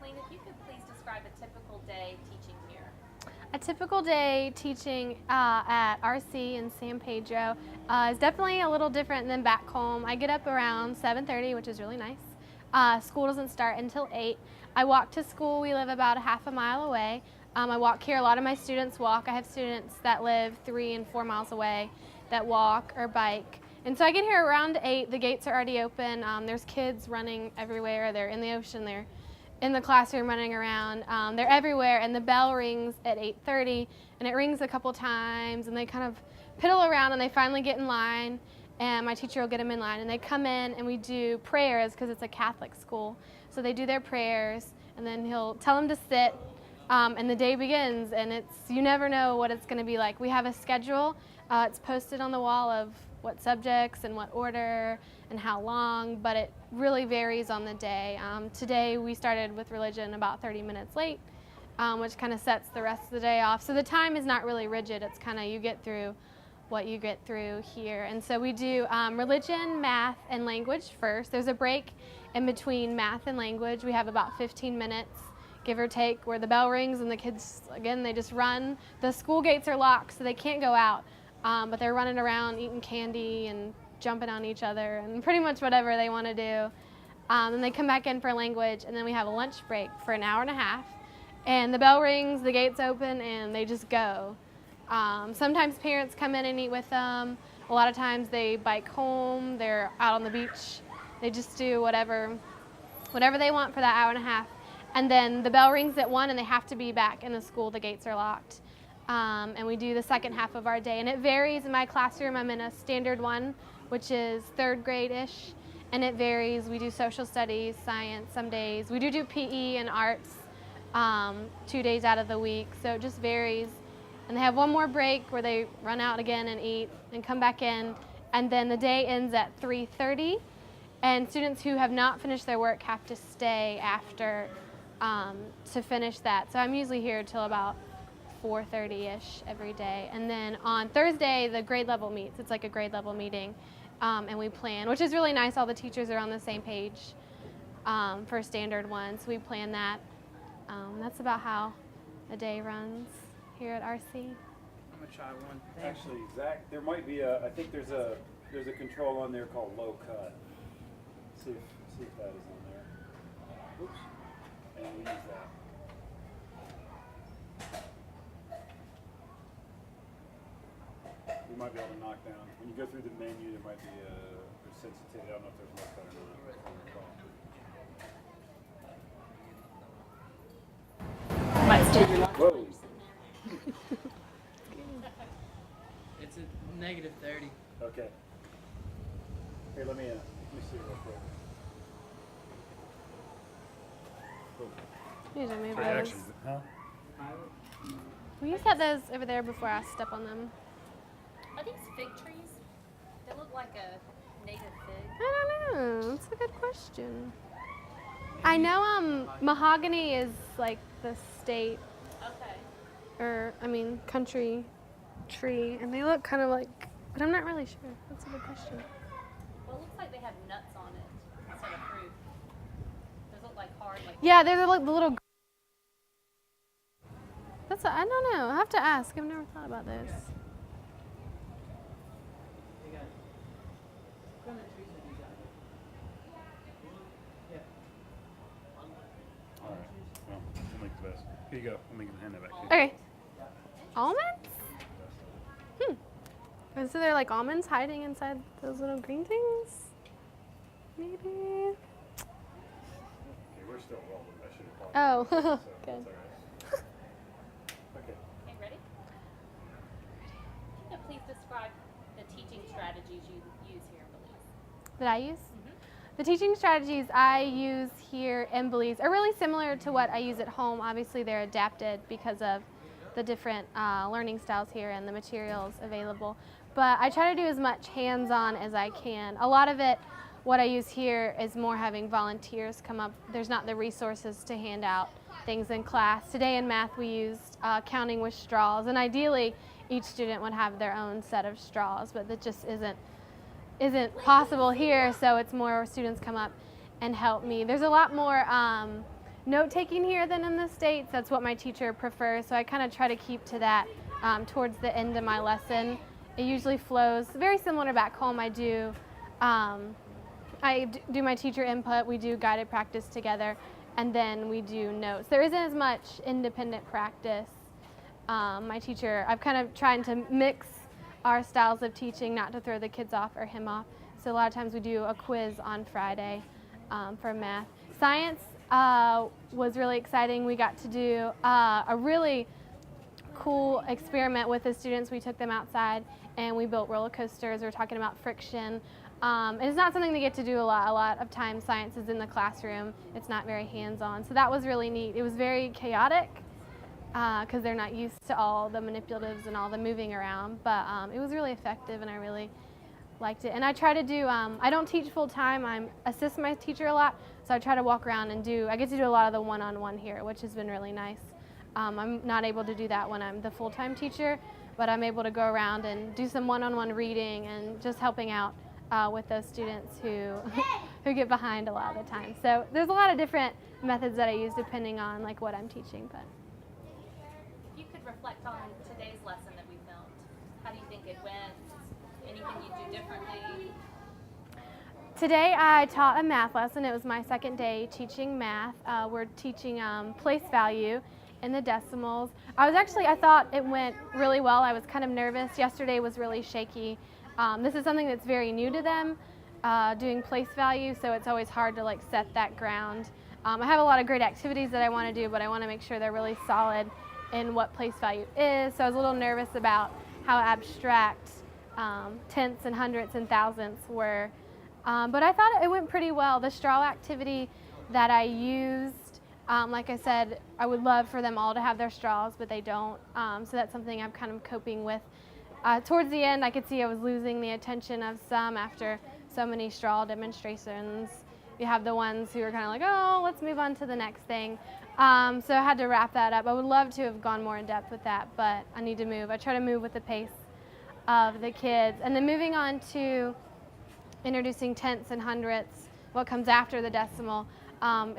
Kathleen, if you could please describe a typical day teaching here. A typical day teaching at RC in San Pedro is definitely a little different than back home. I get up around 7:30, which is really nice. School doesn't start until 8. I walk to school. We live about a half a mile away. I walk here. A lot of my students walk. I have students that live 3 and 4 miles away that walk or bike. And so I get here around 8. The gates are already open. There's kids running everywhere. They're in the ocean. They're in the classroom running around. They're everywhere, and the bell rings at 8:30, and it rings a couple times, and they kind of piddle around, and they finally get in line, and my teacher will get them in line, and they come in, and we do prayers because it's a Catholic school. So they do their prayers, and then he'll tell them to sit, and the day begins, and you never know what it's going to be like. We have a schedule. It's posted on the wall of what subjects and what order and how long, but it really varies on the day. Today we started with religion about 30 minutes late, which kind of sets the rest of the day off. So the time is not really rigid. It's kind of you get through what you get through here. And so we do religion, math, and language first. There's a break in between math and language. We have about 15 minutes, give or take, where the bell rings and the kids, again, they just run. The school gates are locked, so they can't go out. But they're running around eating candy and jumping on each other and pretty much whatever they want to do. Then they come back in for language, and then we have a lunch break for an hour and a half. And the bell rings, the gates open, and they just go. Sometimes parents come in and eat with them. A lot of times they bike home. They're out on the beach. They just do whatever they want for that hour and a half. And then the bell rings at 1, and they have to be back in the school. The gates are locked. And we do the second half of our day. And it varies. In my classroom, I'm in a standard 1, which is 3rd grade-ish. And it varies. We do social studies, science some days. We do PE and arts 2 days out of the week. So it just varies. And they have one more break where they run out again and eat and come back in. And then the day ends at 3:30. And students who have not finished their work have to stay after to finish that. So I'm usually here till about 4:30-ish every day. And then on Thursday, the grade level meets. It's like a grade level meeting, and we plan, which is really nice. All the teachers are on the same page for standard 1, so we plan that. That's about how a day runs here at RC. I'm gonna try one thing. Actually, Zach, there might be I think there's a control on there called low cut. See if that is on there. Oops. And we use that. You might be able to knock down. When you go through the menu, there might be a sensitivity. I don't know if there's low cut or not. Might stay your lunch. Whoa. It's a -30. Okay. Here, let me see real quick. These are maybe 3 those. actions, huh? We used to have those over there before I step on them. Are these fig trees? They look like a native fig. I don't know. That's a good question. I know mahogany is like the state, Okay. country tree, and they look kind of like, but I'm not really sure. That's a good question. Well, it looks like they have nuts on it instead of fruit. Those look like hard, like. Yeah, they're like the little. I don't know. I have to ask. I've never thought about this. They got what kind of trees have you got? Yeah. All right. Well, I'll make the best. Here you go. Let me hand that back to you. Okay. Almonds? And so they're like almonds hiding inside those little green things? Maybe. Okay, we're still rolling. I should have Oh, so good. that's all right. Okay. Okay, ready? Can you please describe the teaching strategies you use here in Belize? That I use? The teaching strategies I use here in Belize are really similar to what I use at home. Obviously, they're adapted because of the different learning styles here and the materials available. But I try to do as much hands-on as I can. A lot of it, what I use here is more having volunteers come up. There's not the resources to hand out things in class. Today in math, we used counting with straws, and ideally, each student would have their own set of straws, but that just isn't possible here, so it's more students come up and help me. There's a lot more note-taking here than in the States. That's what my teacher prefers, so I kind of try to keep to that towards the end of my lesson. It usually flows very similar to back home. I do my teacher input, we do guided practice together, and then we do notes. There isn't as much independent practice. My teacher, I've kind of trying to mix our styles of teaching, not to throw the kids off or him off. So a lot of times we do a quiz on Friday for math. Science was really exciting. We got to do a really cool experiment with the students. We took them outside and we built roller coasters. We were talking about friction. And it's not something they get to do a lot. A lot of times science is in the classroom. It's not very hands-on. So that was really neat. It was very chaotic because they're not used to all the manipulatives and all the moving around. But it was really effective and I really liked it. And I try to do, I don't teach full-time. I assist my teacher a lot. So I try to walk around and I get to do a lot of the one-on-one here, which has been really nice. I'm not able to do that when I'm the full-time teacher, but I'm able to go around and do some one-on-one reading and just helping out with those students who get behind a lot of the time. So there's a lot of different methods that I use depending on like what I'm teaching. But if you could reflect on today's lesson that we filmed, how do you think it went? Anything you'd do differently? Today I taught a math lesson. It was my second day teaching math. We're teaching place value in the decimals. I thought it went really well. I was kind of nervous. Yesterday was really shaky. This is something that's very new to them, doing place value, so it's always hard to like set that ground. I have a lot of great activities that I want to do, but I want to make sure they're really solid in what place value is. So I was a little nervous about how abstract tenths and hundredths and thousandths were. But I thought it went pretty well. The straw activity that I used, like I said, I would love for them all to have their straws, but they don't. So that's something I'm kind of coping with. Towards the end, I could see I was losing the attention of some after so many straw demonstrations. You have the ones who are kind of like, oh, let's move on to the next thing. So I had to wrap that up. I would love to have gone more in depth with that, but I need to move. I try to move with the pace of the kids. And then moving on to introducing tenths and hundredths, what comes after the decimal,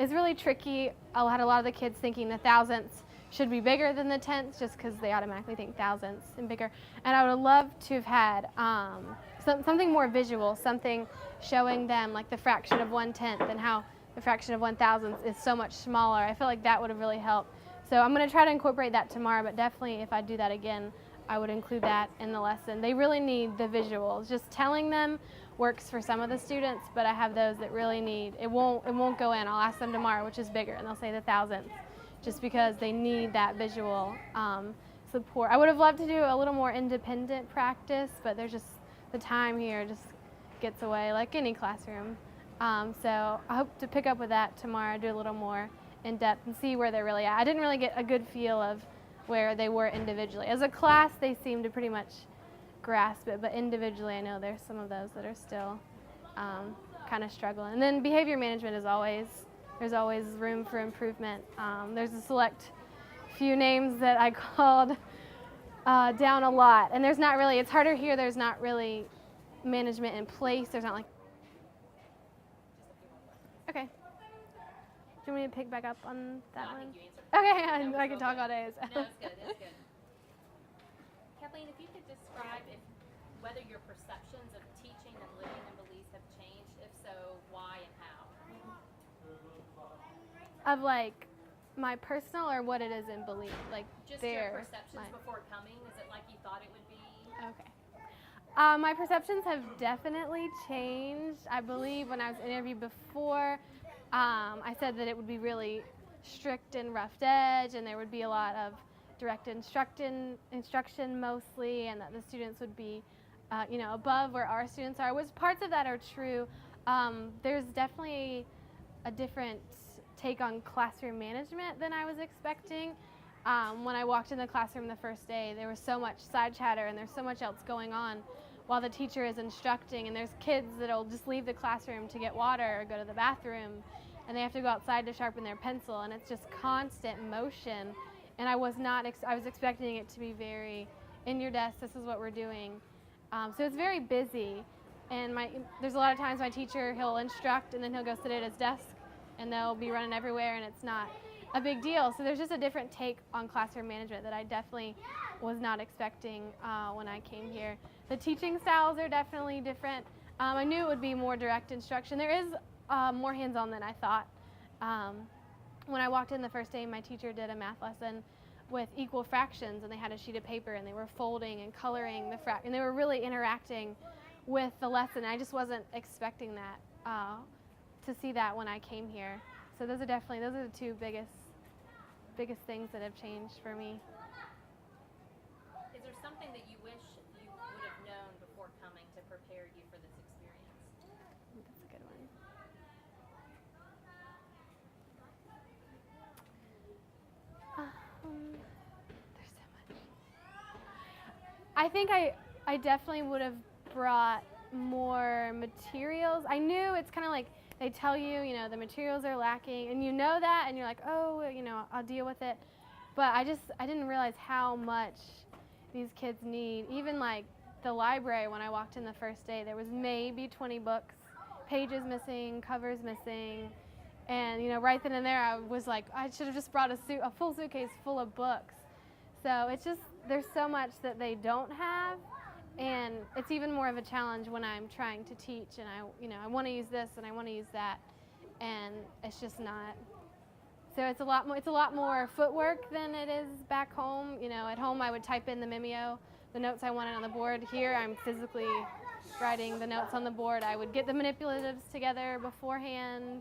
is really tricky. I had a lot of the kids thinking the thousandths should be bigger than the tenths just because they automatically think thousandths and bigger. And I would love to have had something more visual, something showing them like the fraction of 1/10 and how the fraction of 1,000th is so much smaller. I feel like that would have really helped. So I'm going to try to incorporate that tomorrow, but definitely if I do that again, I would include that in the lesson. They really need the visuals. Just telling them works for some of the students, but I have those that really need, it won't go in. I'll ask them tomorrow which is bigger, and they'll say the thousandth, just because they need that visual support. I would have loved to do a little more independent practice, but there's just, the time here just gets away like any classroom. So I hope to pick up with that tomorrow, do a little more in depth and see where they're really at. I didn't really get a good feel of where they were individually. As a class, they seem to pretty much grasp it, but individually, I know there's some of those that are still kind of struggling. And then behavior management is there's always room for improvement. There's a select few names that I called down a lot, and there's not really, it's harder here, there's not really management in place. There's not like, okay. Do you want me to pick back up on that one? I think you answered. Okay, I can talk all day. So. No, it's good. It's good. Kathleen, if you could describe whether your perceptions of teaching and living in Belize have changed. If so, why and how? Of like my personal or what it is in Belize, like Just their, your perceptions before coming. Is it like you thought it would be? Okay. My perceptions have definitely changed. I believe when I was interviewed before, I said that it would be really strict and rough edge, and there would be a lot of direct instruction mostly, and that the students would be, above where our students are. Which parts of that are true. There's definitely a different take on classroom management than I was expecting. When I walked in the classroom the first day, there was so much side chatter and there's so much else going on while the teacher is instructing, and there's kids that'll just leave the classroom to get water or go to the bathroom, and they have to go outside to sharpen their pencil, and it's just constant motion. And I was expecting it to be very in your desk, this is what we're doing. So it's very busy, and there's a lot of times my teacher, he'll instruct and then he'll go sit at his desk and they'll be running everywhere, and it's not a big deal. So there's just a different take on classroom management that I definitely was not expecting when I came here. The teaching styles are definitely different. I knew it would be more direct instruction. There is more hands-on than I thought. When I walked in the first day, my teacher did a math lesson with equal fractions, and they had a sheet of paper, and they were folding and coloring the and they were really interacting with the lesson. I just wasn't expecting that to see that when I came here. So those are the two biggest things that have changed for me. Is there something that you wish you would have known before coming to prepare you for this experience? That's a good one. There's so much. I think I definitely would have brought more materials. I knew it's kind of like they tell you, the materials are lacking, and you know that, and you're like, oh, I'll deal with it. But I didn't realize how much these kids need. Even like the library, when I walked in the first day, there was maybe 20 books, pages missing, covers missing. And, right then and there, I was like, I should have just brought a full suitcase full of books. So it's just, there's so much that they don't have. And it's even more of a challenge when I'm trying to teach, and I want to use this and I want to use that, and it's just not. So it's a lot more footwork than it is back home. At home I would type in the Mimeo, the notes I wanted on the board. Here I'm physically writing the notes on the board. I would get the manipulatives together beforehand.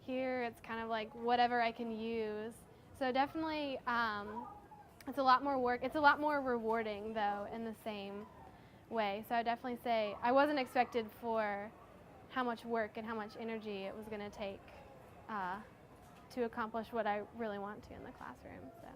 Here it's kind of like whatever I can use. So definitely it's a lot more work. It's a lot more rewarding though in the same way. So I definitely say I wasn't expected for how much work and how much energy it was going to take to accomplish what I really want to in the classroom. So.